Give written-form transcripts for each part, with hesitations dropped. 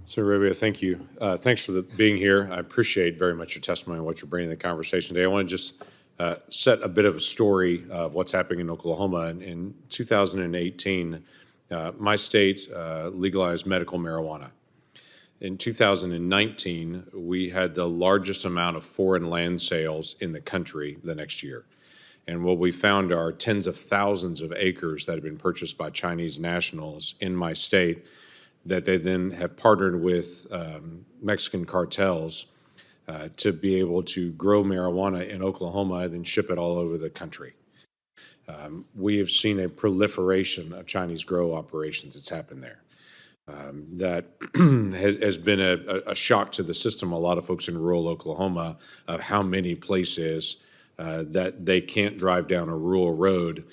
Senator Rubio, thank you. Thanks for being here. I appreciate very much your testimony and what you're bringing to the conversation today. I want to just set a bit of a story of what's happening in Oklahoma. In 2018, my state legalized medical marijuana. In 2019, we had the largest amount of foreign land sales in the country the next year. And what we found are tens of thousands of acres that have been purchased by Chinese nationals in my state that they then have partnered with Mexican cartels to be able to grow marijuana in Oklahoma and then ship it all over the country. We have seen a proliferation of Chinese grow operations that's happened there. That has been a shock to the system. A lot of folks in rural Oklahoma of how many places that they can't drive down a rural road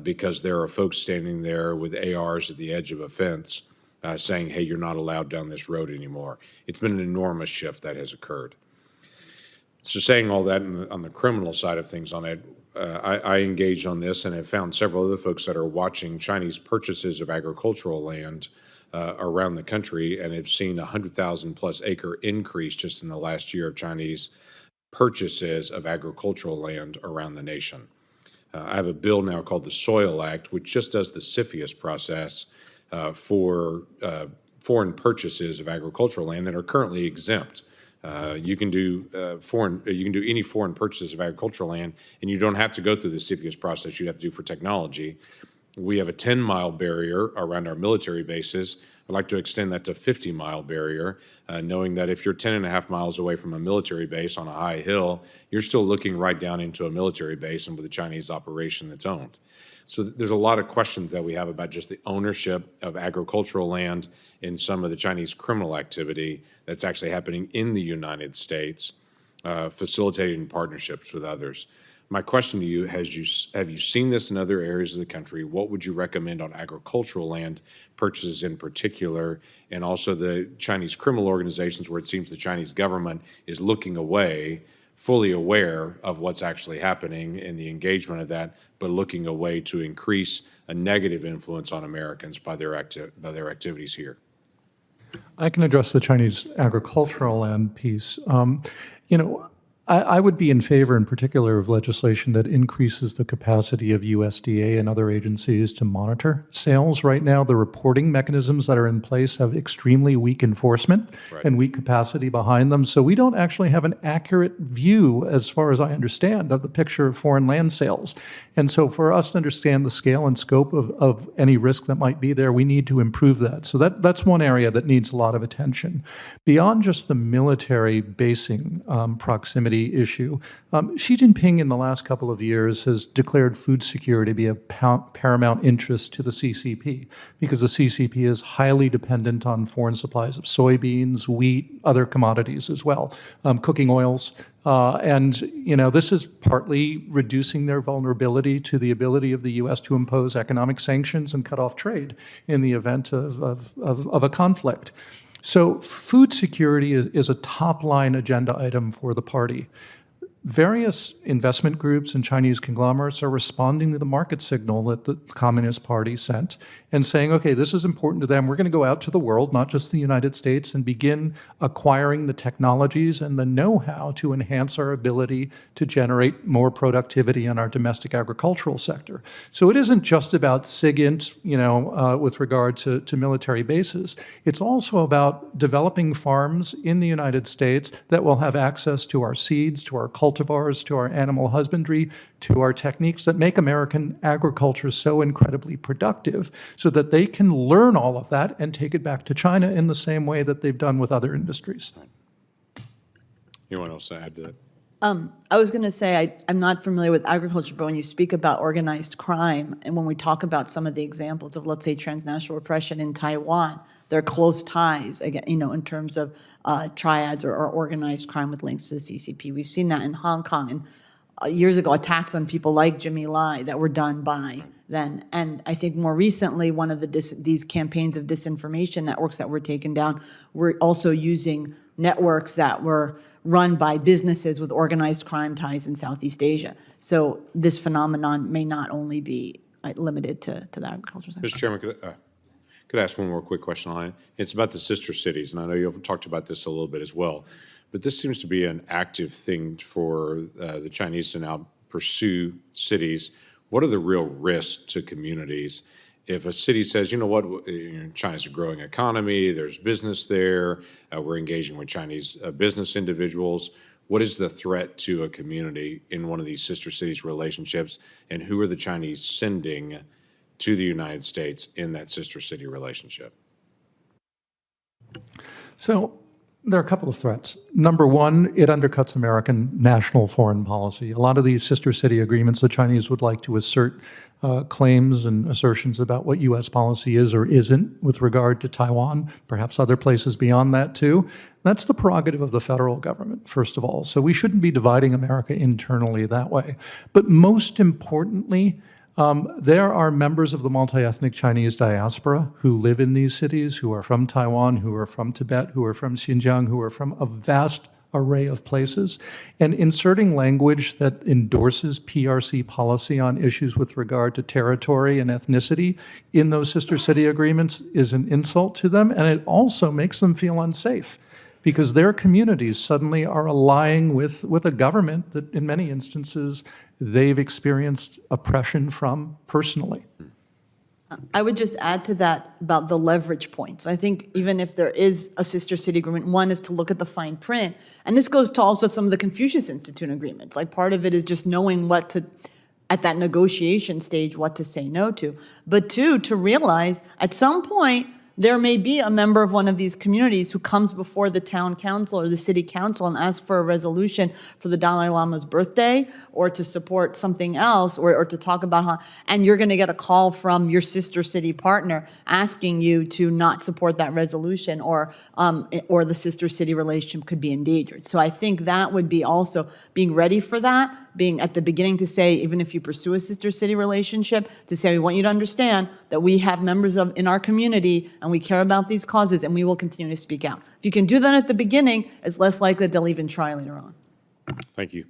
because there are folks standing there with ARs at the edge of a fence saying, hey, you're not allowed down this road anymore. It's been an enormous shift that has occurred. So saying all that on the criminal side of things on it, I engaged on this and have found several other folks that are watching Chinese purchases of agricultural land around the country and have seen 100,000 plus acre increase just in the last year of Chinese purchases of agricultural land around the nation. I have a bill now called the Soil Act, which just does the CFIUS process for foreign purchases of agricultural land that are currently exempt. You can do any foreign purchases of agricultural land, and you don't have to go through the CFIUS process you have to do for technology. We have a 10-mile barrier around our military bases. I'd like to extend that to 50-mile barrier, knowing that if you're 10 and a half miles away from a military base on a high hill, you're still looking right down into a military base and with a Chinese operation that's owned. So there's a lot of questions that we have about just the ownership of agricultural land in some of the Chinese criminal activity that's actually happening in the United States, facilitating partnerships with others. My question to you, have you seen this in other areas of the country? What would you recommend on agricultural land purchases in particular, and also the Chinese criminal organizations where it seems the Chinese government is looking away, fully aware of what's actually happening in the engagement of that, but looking away to increase a negative influence on Americans by their activities here? I can address the Chinese agricultural land piece. I would be in favor, in particular, of legislation that increases the capacity of USDA and other agencies to monitor sales. Right now, the reporting mechanisms that are in place have extremely weak enforcement and weak capacity behind them. So we don't actually have an accurate view, as far as I understand, of the picture of foreign land sales. And so for us to understand the scale and scope of any risk that might be there, we need to improve that. So that's one area that needs a lot of attention. Beyond just the military basing proximity issue, Xi Jinping in the last couple of years has declared food security to be a paramount interest to the CCP, because the CCP is highly dependent on foreign supplies of soybeans, wheat, other commodities as well, cooking oils. And this is partly reducing their vulnerability to the ability of the U.S. to impose economic sanctions and cut off trade in the event of a conflict. So food security is a top-line agenda item for the party. Various investment groups and Chinese conglomerates are responding to the market signal that the Communist Party sent and saying, okay, this is important to them. We're going to go out to the world, not just the United States, and begin acquiring the technologies and the know-how to enhance our ability to generate more productivity in our domestic agricultural sector. So it isn't just about SIGINT, with regard to military bases. It's also about developing farms in the United States that will have access to our seeds, to our cultivars, to our animal husbandry, to our techniques that make American agriculture so incredibly productive, so that they can learn all of that and take it back to China in the same way that they've done with other industries. Anyone else to add to that? I was going to say, I'm not familiar with agriculture, but when you speak about organized crime, and when we talk about some of the examples of, let's say, transnational repression in Taiwan, there are close ties, again, in terms of triads or organized crime with links to the CCP. We've seen that in Hong Kong, and years ago, attacks on people like Jimmy Lai that were done by then. And I think more recently, one of these campaigns of disinformation networks that were taken down were also using networks that were run by businesses with organized crime ties in Southeast Asia. So this phenomenon may not only be limited to the agriculture sector. Mr. Chairman, Could I ask one more quick question on it? It's about the sister cities, and I know you've talked about this a little bit as well, but this seems to be an active thing for the Chinese to now pursue cities. What are the real risks to communities if a city says, you know what, China's a growing economy, there's business there, we're engaging with Chinese business individuals? What is the threat to a community in one of these sister cities relationships, and who are the Chinese sending to the United States in that sister city relationship? So there are a couple of threats. Number one, it undercuts American national foreign policy. A lot of these sister city agreements, the Chinese would like to assert claims and assertions about what U.S. policy is or isn't with regard to Taiwan, perhaps other places beyond that too. That's the prerogative of the federal government, first of all. So we shouldn't be dividing America internally that way. But most importantly, there are members of the multi-ethnic Chinese diaspora who live in these cities, who are from Taiwan, who are from Tibet, who are from Xinjiang, who are from a vast array of places. And inserting language that endorses PRC policy on issues with regard to territory and ethnicity in those sister city agreements is an insult to them, and it also makes them feel unsafe, because their communities suddenly are allying with a government that in many instances they've experienced oppression from personally. I would just add to that about the leverage points. I think even if there is a sister city agreement, one is to look at the fine print. And this goes to also some of the Confucius Institute agreements. Like part of it is just knowing what to, at that negotiation stage, what to say no to. But two, to realize at some point, there may be a member of one of these communities who comes before the town council or the city council and asks for a resolution for the Dalai Lama's birthday or to support something else or to talk about how, and you're going to get a call from your sister city partner asking you to not support that resolution, or the sister city relationship could be endangered. So I think that would be also being ready for that, being at the beginning to say, even if you pursue a sister city relationship, to say, we want you to understand that we have members in our community and we care about these causes and we will continue to speak out. If you can do that at the beginning, it's less likely they'll even try later on. Thank you.